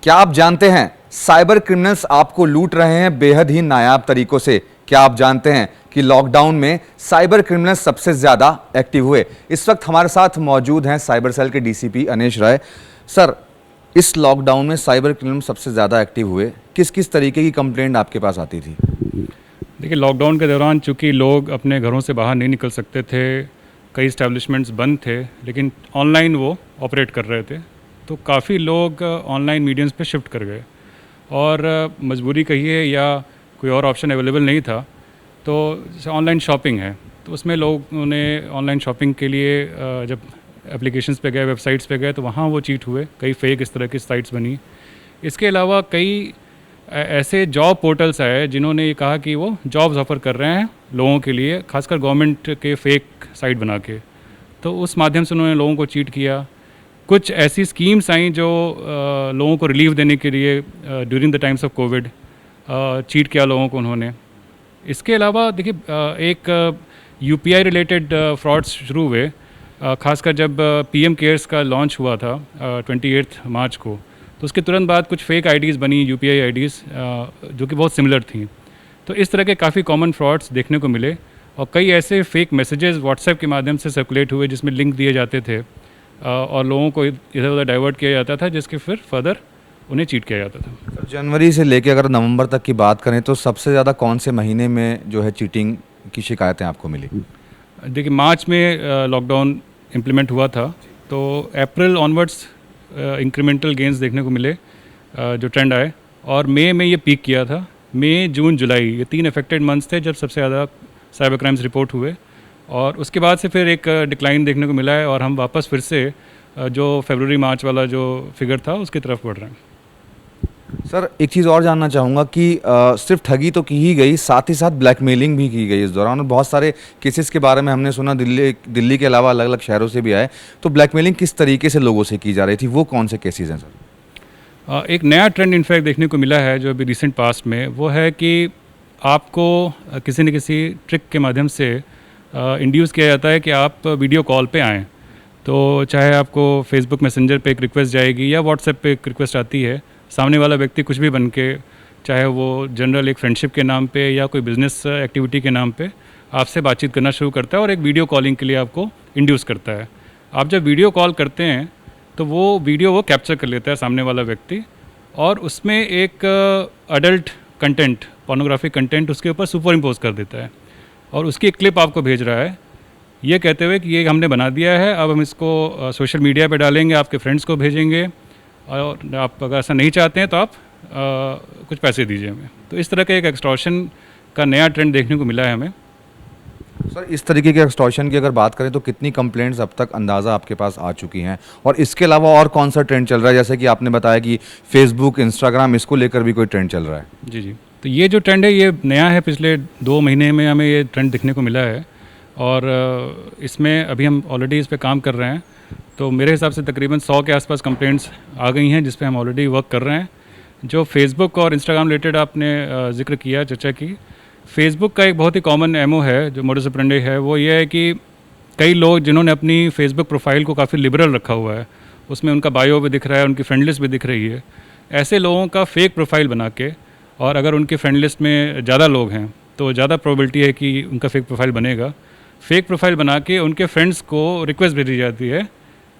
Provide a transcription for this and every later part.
क्या आप जानते हैं साइबर क्रिमिनल्स आपको लूट रहे हैं बेहद ही नायाब तरीकों से? क्या आप जानते हैं कि लॉकडाउन में साइबर क्रिमिनल्स सबसे ज्यादा एक्टिव हुए? इस वक्त हमारे साथ मौजूद हैं साइबर सेल के डीसीपी अनेश राय। सर, इस लॉकडाउन में साइबर क्रिमिनल सबसे ज्यादा एक्टिव हुए, किस किस तरीके की कंप्लेंट आपके पास आती थी? देखिए, लॉकडाउन के दौरान चूँकि लोग अपने घरों से बाहर नहीं निकल सकते थे, कई इस्टेब्लिशमेंट्स बंद थे, लेकिन ऑनलाइन वो ऑपरेट कर रहे थे, तो काफ़ी लोग ऑनलाइन मीडियम्स पे शिफ्ट कर गए। और मजबूरी कहिए या कोई और ऑप्शन अवेलेबल नहीं था, तो जैसे ऑनलाइन शॉपिंग है, तो उसमें लोगों ने ऑनलाइन शॉपिंग के लिए जब एप्लीकेशंस पे गए, वेबसाइट्स पे गए, तो वहाँ वो चीट हुए। कई फेक इस तरह की साइट्स बनी। इसके अलावा कई ऐसे जॉब पोर्टल्स आए जिन्होंने ये कहा कि वो जॉब्स ऑफ़र कर रहे हैं लोगों के लिए, खासकर गवर्नमेंट के फेक साइट बना के, तो उस माध्यम से उन्होंने लोगों को चीट किया। कुछ ऐसी स्कीम्स आई जो लोगों को रिलीफ देने के लिए during the times of Covid cheat किया लोगों को उन्होंने। इसके अलावा देखिए, एक यूपीआई रिलेटेड फ्रॉड्स शुरू हुए, खासकर जब पीएम केयर्स का लॉन्च हुआ था 28 मार्च को, तो उसके तुरंत बाद कुछ फेक आईडीज़ बनी, यूपीआई आईडीज़, जो कि बहुत सिमिलर थी। तो इस तरह के काफ़ी कॉमन फ्रॉड्स देखने को मिले, और कई ऐसे फेक मैसेजेस व्हाट्सएप के माध्यम से सर्कुलेट हुए जिसमें लिंक दिए जाते थे, और लोगों को इधर उधर डाइवर्ट किया जाता था, जिसके फिर फर्दर उन्हें चीट किया जाता था। जनवरी से लेकर अगर नवंबर तक की बात करें तो सबसे ज़्यादा कौन से महीने में जो है चीटिंग की शिकायतें आपको मिली? देखिए, मार्च में लॉकडाउन इम्प्लीमेंट हुआ था, तो अप्रैल ऑनवर्ड्स इंक्रीमेंटल गेंस देखने को मिले, जो ट्रेंड आए, और मई में ये पीक किया था। मई, जून, जुलाई, ये 3 अफेक्टेड मंथ्स थे जब सबसे ज़्यादा साइबर क्राइम्स रिपोर्ट हुए, और उसके बाद से फिर एक डिक्लाइन देखने को मिला है, और हम वापस फिर से जो फरवरी मार्च वाला जो फिगर था उसकी तरफ बढ़ रहे हैं। सर, एक चीज़ और जानना चाहूँगा कि सिर्फ ठगी तो की ही गई, साथ ही साथ ब्लैकमेलिंग भी की गई इस दौरान, और बहुत सारे केसेस के बारे में हमने सुना, दिल्ली के अलावा अलग अलग शहरों से भी आए। तो ब्लैकमेलिंग किस तरीके से लोगों से की जा रही थी, वो कौन से केसेस हैं सर? एक नया ट्रेंड इनफैक्ट देखने को मिला है जो अभी रिसेंट पास्ट में, वो है कि आपको किसी न किसी ट्रिक के माध्यम से इंड्यूस किया जाता है कि आप वीडियो कॉल पे आएँ। तो चाहे आपको फेसबुक मैसेंजर पे एक रिक्वेस्ट जाएगी या व्हाट्सएप पे एक रिक्वेस्ट आती है, सामने वाला व्यक्ति कुछ भी बन के, चाहे वो जनरल एक फ्रेंडशिप के नाम पे या कोई बिजनेस एक्टिविटी के नाम पे आपसे बातचीत करना शुरू करता है, और एक वीडियो कॉलिंग के लिए आपको इंड्यूस करता है। आप जब वीडियो कॉल करते हैं तो वो वीडियो वो कैप्चर कर लेता है सामने वाला व्यक्ति, और उसमें एक अडल्ट कंटेंट, पोर्नोग्राफिक कंटेंट उसके ऊपर सुपर इम्पोज कर देता है, और उसकी एक क्लिप आपको भेज रहा है, ये कहते हुए कि ये हमने बना दिया है, अब हम इसको सोशल मीडिया पे डालेंगे, आपके फ्रेंड्स को भेजेंगे, और आप अगर ऐसा नहीं चाहते हैं तो आप कुछ पैसे दीजिए हमें। तो इस तरह का एक एक्सटॉर्शन का नया ट्रेंड देखने को मिला है हमें। सर, इस तरीके के एक्सटॉर्शन की अगर बात करें तो कितनी कंप्लेंट्स अब तक अंदाज़ा आपके पास आ चुकी हैं, और इसके अलावा और कौन सा ट्रेंड चल रहा है? जैसे कि आपने बताया कि फेसबुक, इंस्टाग्राम, इसको लेकर भी कोई ट्रेंड चल रहा है? जी जी, तो ये जो ट्रेंड है ये नया है, पिछले 2 महीने में हमें ये ट्रेंड दिखने को मिला है, और इसमें अभी हम ऑलरेडी इस पे काम कर रहे हैं। तो मेरे हिसाब से तकरीबन 100 के आसपास कंप्लेंट्स आ गई हैं जिस पे हम ऑलरेडी वर्क कर रहे हैं। जो फेसबुक और इंस्टाग्राम रिलेटेड आपने जिक्र किया, चर्चा की, फेसबुक का एक बहुत ही कॉमन एमओ है, जो मोडस ऑपरेंडी है, वो ये है कि कई लोग जिन्होंने अपनी फेसबुक प्रोफाइल को काफ़ी लिबरल रखा हुआ है, उसमें उनका बायो भी दिख रहा है, उनकी फ्रेंड लिस्ट भी दिख रही है, ऐसे लोगों का फेक प्रोफाइल बना के, और अगर उनकी फ्रेंड लिस्ट में ज़्यादा लोग हैं तो ज़्यादा प्रोबेबिलिटी है कि उनका फेक प्रोफाइल बनेगा। फेक प्रोफाइल बना के उनके फ्रेंड्स को रिक्वेस्ट भेजी जाती है,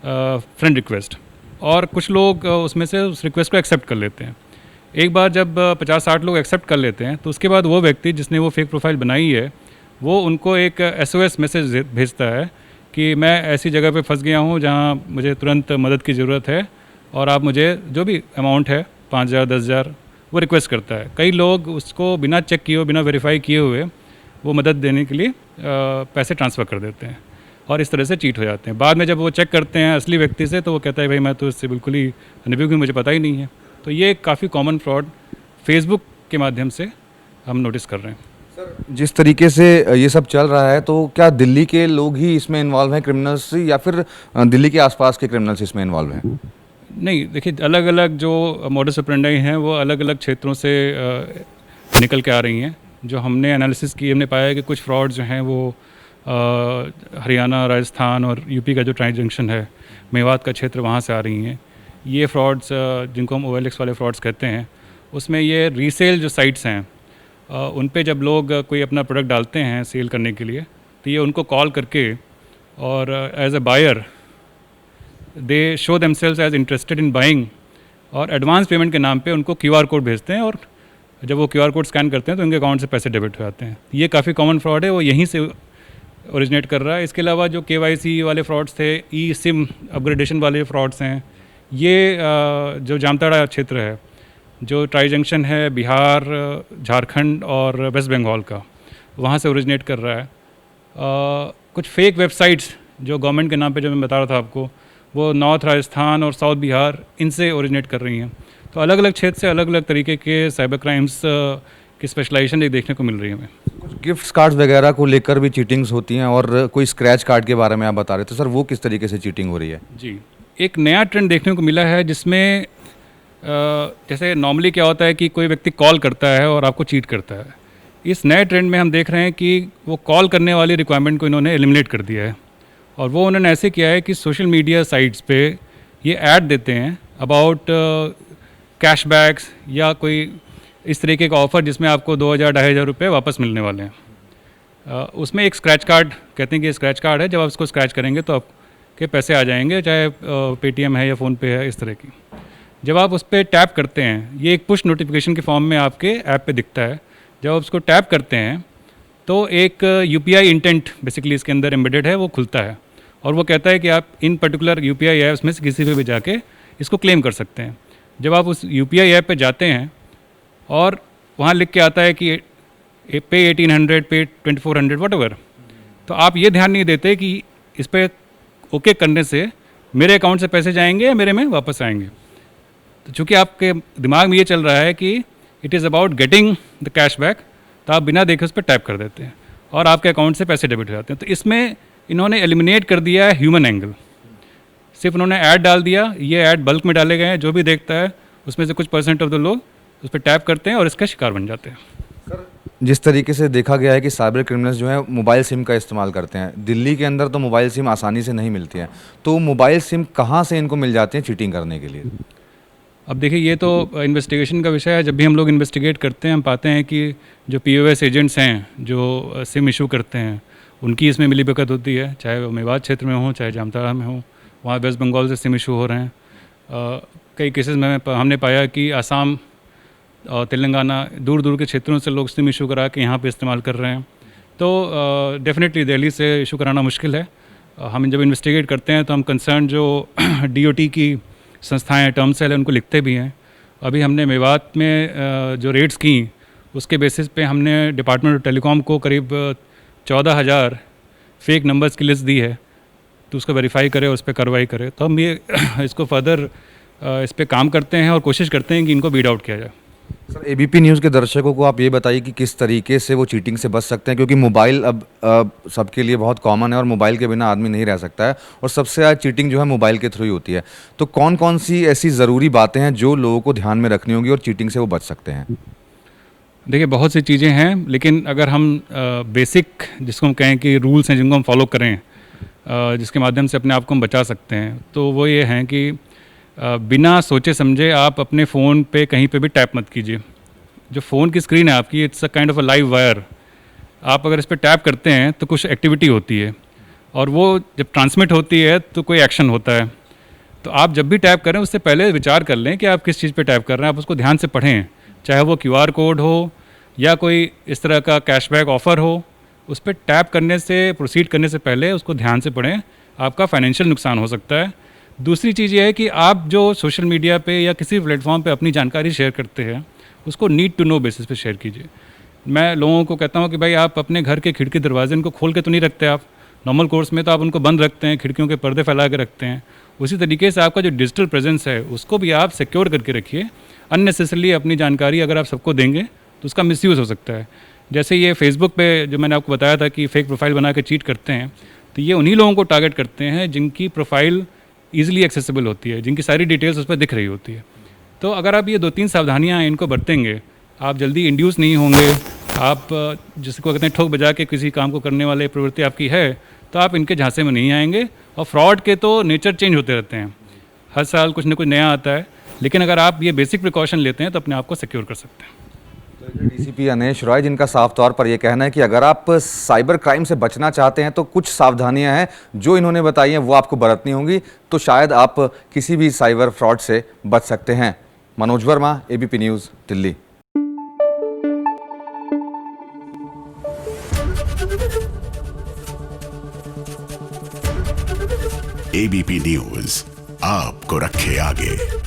फ्रेंड रिक्वेस्ट, और कुछ लोग उसमें से उस रिक्वेस्ट को एक्सेप्ट कर लेते हैं। एक बार जब 50-60 लोग एक्सेप्ट कर लेते हैं, तो उसके बाद वो व्यक्ति जिसने वो फेक प्रोफाइल बनाई है, वो उनको एक SOS मैसेज भेजता है कि मैं ऐसी जगह पे फंस गया हूँ जहाँ मुझे तुरंत मदद की ज़रूरत है, और आप मुझे जो भी अमाउंट है 5,000, 10,000, वो रिक्वेस्ट करता है। कई लोग उसको बिना चेक किए हुए, बिना वेरीफाई किए हुए वो मदद देने के लिए पैसे ट्रांसफ़र कर देते हैं, और इस तरह से चीट हो जाते हैं। बाद में जब वो चेक करते हैं असली व्यक्ति से, तो वो कहता है भाई मैं तो इससे बिल्कुल ही अनुभवी हूँ, मुझे पता ही नहीं है। तो ये काफ़ी कॉमन फ्रॉड फेसबुक के माध्यम से हम नोटिस कर रहे हैं। सर, जिस तरीके से ये सब चल रहा है, तो क्या दिल्ली के लोग ही इसमें इन्वॉल्व हैं, क्रिमिनल्स, या फिर दिल्ली के आसपास के क्रिमिनल्स इसमें इन्वॉल्व हैं? नहीं, देखिए, अलग अलग जो मोडस ऑपरेंडी हैं वो अलग अलग क्षेत्रों से निकल के आ रही हैं। जो हमने एनालिसिस की, हमने पाया है कि कुछ फ्रॉड जो हैं वो हरियाणा, राजस्थान और यूपी का जो ट्राई जंक्शन है, मेवात का क्षेत्र, वहाँ से आ रही हैं। ये फ्रॉड्स जिनको हम OLX वाले फ्रॉड्स कहते हैं, उसमें ये रीसेल जो साइट्स हैं उन पे जब लोग कोई अपना प्रोडक्ट डालते हैं सेल करने के लिए, तो ये उनको कॉल करके और as a buyer they show themselves as interested in buying, और एडवांस पेमेंट के नाम पे उनको QR कोड भेजते हैं, और जब वो QR कोड स्कैन करते हैं तो उनके अकाउंट से पैसे डेबिट हो जाते हैं। ये काफ़ी कॉमन फ्रॉड है, वो यहीं से ओरिजिनेट कर रहा है। इसके अलावा जो KYC वाले फ्रॉड्स थे, eSIM अपग्रेडेशन वाले फ्रॉड्स हैं, ये जो जामताड़ा क्षेत्र है, जो ट्राई जंक्शन है बिहार, झारखंड और वेस्ट बंगाल का, वहाँ से ओरिजिनेट कर रहा है। कुछ फेक वेबसाइट्स जो गवर्नमेंट के नाम पे जो मैं बता रहा था आपको, वो नॉर्थ राजस्थान और साउथ बिहार इनसे ओरिजिनेट कर रही हैं। तो अलग अलग क्षेत्र से अलग अलग तरीके के साइबर क्राइम्स की स्पेशलाइजेशन एक देखने को मिल रही है हमें। कुछ गिफ्ट कार्ड्स वगैरह को लेकर भी चीटिंग्स होती हैं, और कोई स्क्रैच कार्ड के बारे में आप बता रहे थे सर, वो किस तरीके से चीटिंग हो रही है? जी, एक नया ट्रेंड देखने को मिला है जिसमें जैसे नॉर्मली क्या होता है कि कोई व्यक्ति कॉल करता है और आपको चीट करता है। इस नए ट्रेंड में हम देख रहे हैं कि वो कॉल करने वाली रिक्वायरमेंट को इन्होंने एलिमिनेट कर दिया है, और वो उन्होंने ऐसे किया है कि सोशल मीडिया साइट्स पे ये ऐड देते हैं अबाउट कैशबैक्स या कोई इस तरीके का ऑफ़र जिसमें आपको 2000-2500 रुपये वापस मिलने वाले हैं। उसमें एक स्क्रैच कार्ड कहते हैं कि स्क्रैच कार्ड है, जब आप उसको स्क्रैच करेंगे तो आपके पैसे आ जाएंगे, चाहे पेटीएम है या फ़ोनपे है, इस तरह की। जब आप उस पर टैप करते हैं, ये एक पुश नोटिफिकेशन के फॉर्म में आपके ऐप पे दिखता है। जब आप उसको टैप करते हैं तो एक UPI इंटेंट बेसिकली इसके अंदर एम्बेडेड है, वो खुलता है, और वो कहता है कि आप इन पर्टिकुलर UPI ऐप्स में से किसी पे भी जाके इसको क्लेम कर सकते हैं। जब आप उस UPI ऐप पे जाते हैं और वहाँ लिख के आता है कि पे 1800, पे 2400 व्हाटएवर, तो आप ये ध्यान नहीं देते कि इस पर ओके करने से मेरे अकाउंट से पैसे जाएंगे या मेरे में वापस आएंगे। तो चूँकि आपके दिमाग में ये चल रहा है कि it is about getting the cashback, तो आप बिना देखे उस पर टैप कर देते हैं और आपके अकाउंट से पैसे डेबिट हो जाते हैं। तो इसमें इन्होंने एलिमिनेट कर दिया है ह्यूमन एंगल। सिर्फ उन्होंने ऐड डाल दिया, ये ऐड बल्क में डाले गए हैं, जो भी देखता है उसमें से कुछ % ऑफ द लोग उस पर टैप करते हैं और इसका शिकार बन जाते हैं। जिस तरीके से देखा गया है कि साइबर क्रिमिनल्स जो है मोबाइल सिम का इस्तेमाल करते हैं, दिल्ली के अंदर तो मोबाइल सिम आसानी से नहीं मिलती है, तो मोबाइल सिम कहाँ से इनको मिल जाते हैं चीटिंग करने के लिए? अब देखिए, ये तो इन्वेस्टिगेशन का विषय है। जब भी हम लोग इन्वेस्टिगेट करते हैं, हम पाते हैं कि जो POS एजेंट्स हैं जो सिम इशू करते हैं, उनकी इसमें मिलीभगत होती है, चाहे वो मेवात क्षेत्र में हो, चाहे जामताड़ा में हो। वहाँ वेस्ट बंगाल से सिम इशू हो रहे हैं। कई केसेस में हमने पाया कि आसाम और तेलंगाना, दूर दूर के क्षेत्रों से लोग सिम इशू करा के यहाँ पे इस्तेमाल कर रहे हैं। तो डेफिनेटली दिल्ली से इशू कराना मुश्किल है। हम जब इन्वेस्टिगेट करते हैं तो हम कंसर्न जो DOT की संस्थाएं, टर्म सेल है, उनको लिखते भी हैं। अभी हमने मेवात में जो रेड्स की, उसके बेसिस पे हमने डिपार्टमेंट ऑफ टेलीकॉम को करीब 14,000 फेक नंबर्स की लिस्ट दी है, तो उसको वेरीफाई करे, उस पर कार्रवाई करे। तो हम ये इसको फर्दर इस पर काम करते हैं और कोशिश करते हैं कि इनको वीड आउट किया जाए। सर, ABP न्यूज़ के दर्शकों को आप ये बताइए कि किस तरीके से वो चीटिंग से बच सकते हैं, क्योंकि मोबाइल अब सबके लिए बहुत कॉमन है और मोबाइल के बिना आदमी नहीं रह सकता है, और सबसे ज़्यादा चीटिंग जो है मोबाइल के थ्रू ही होती है। तो कौन कौन सी ऐसी ज़रूरी बातें हैं जो लोगों को ध्यान में रखनी होंगी और चीटिंग से वो बच सकते हैं? देखिए, बहुत सी चीज़ें हैं, लेकिन अगर हम बेसिक जिसको हम कहें कि रूल्स हैं जिनको हम फॉलो करें, जिसके माध्यम से अपने आप को हम बचा सकते हैं, तो वो ये हैं कि बिना सोचे समझे आप अपने फ़ोन पे कहीं पे भी टैप मत कीजिए। जो फ़ोन की स्क्रीन है आपकी, it's a kind of a live wire. आप अगर इस पर टैप करते हैं तो कुछ एक्टिविटी होती है, और वो जब ट्रांसमिट होती है तो कोई एक्शन होता है। तो आप जब भी टैप करें उससे पहले विचार कर लें कि आप किस चीज़ पे टैप कर रहे हैं। आप उसको ध्यान से पढ़ें, चाहे वो QR कोड हो या कोई इस तरह का कैशबैक ऑफ़र हो। उस पर टैप करने से, प्रोसीड करने से पहले उसको ध्यान से पढ़ें, आपका फाइनेंशियल नुकसान हो सकता है। दूसरी चीज़ ये है कि आप जो सोशल मीडिया पे या किसी प्लेटफॉर्म पे अपनी जानकारी शेयर करते हैं, उसको नीड टू नो बेसिस पे शेयर कीजिए। मैं लोगों को कहता हूँ कि भाई, आप अपने घर के खिड़की दरवाजे इनको खोल के तो नहीं रखते। आप नॉर्मल कोर्स में तो आप उनको बंद रखते हैं, खिड़कियों के पर्दे फैला के रखते हैं। उसी तरीके से आपका जो डिजिटल प्रेजेंस है उसको भी आप सिक्योर करके रखिए। अननेसेसरली अपनी जानकारी अगर आप सबको देंगे तो उसका मिसयूज़ हो सकता है। जैसे ये फेसबुक पे जो मैंने आपको बताया था कि फेक प्रोफाइल बना के चीट करते हैं, तो ये उन्हीं लोगों को टारगेट करते हैं जिनकी प्रोफाइल ईजिली एक्सेसिबल होती है, जिनकी सारी डिटेल्स उस पर दिख रही होती है। तो अगर आप ये 2-3 सावधानियाँ इनको बरतेंगे, आप जल्दी इंड्यूस नहीं होंगे। आप जिसको कहते हैं ठोक बजा के किसी काम को करने वाले प्रवृत्ति आपकी है, तो आप इनके झांसे में नहीं आएंगे। और फ्रॉड के तो नेचर चेंज होते रहते हैं। हर साल कुछ ना कुछ नया आता है, लेकिन अगर आप ये बेसिक प्रिकॉशन लेते हैं तो अपने आप को सिक्योर कर सकते हैं। डीसीपी अनेश रॉय, जिनका साफ तौर पर यह कहना है कि अगर आप साइबर क्राइम से बचना चाहते हैं तो कुछ सावधानियां हैं जो इन्होंने बताई हैं वो आपको बरतनी होंगी, तो शायद आप किसी भी साइबर फ्रॉड से बच सकते हैं। Manoj Verma, ABP news, Delhi. ABP news आपको रखे आगे।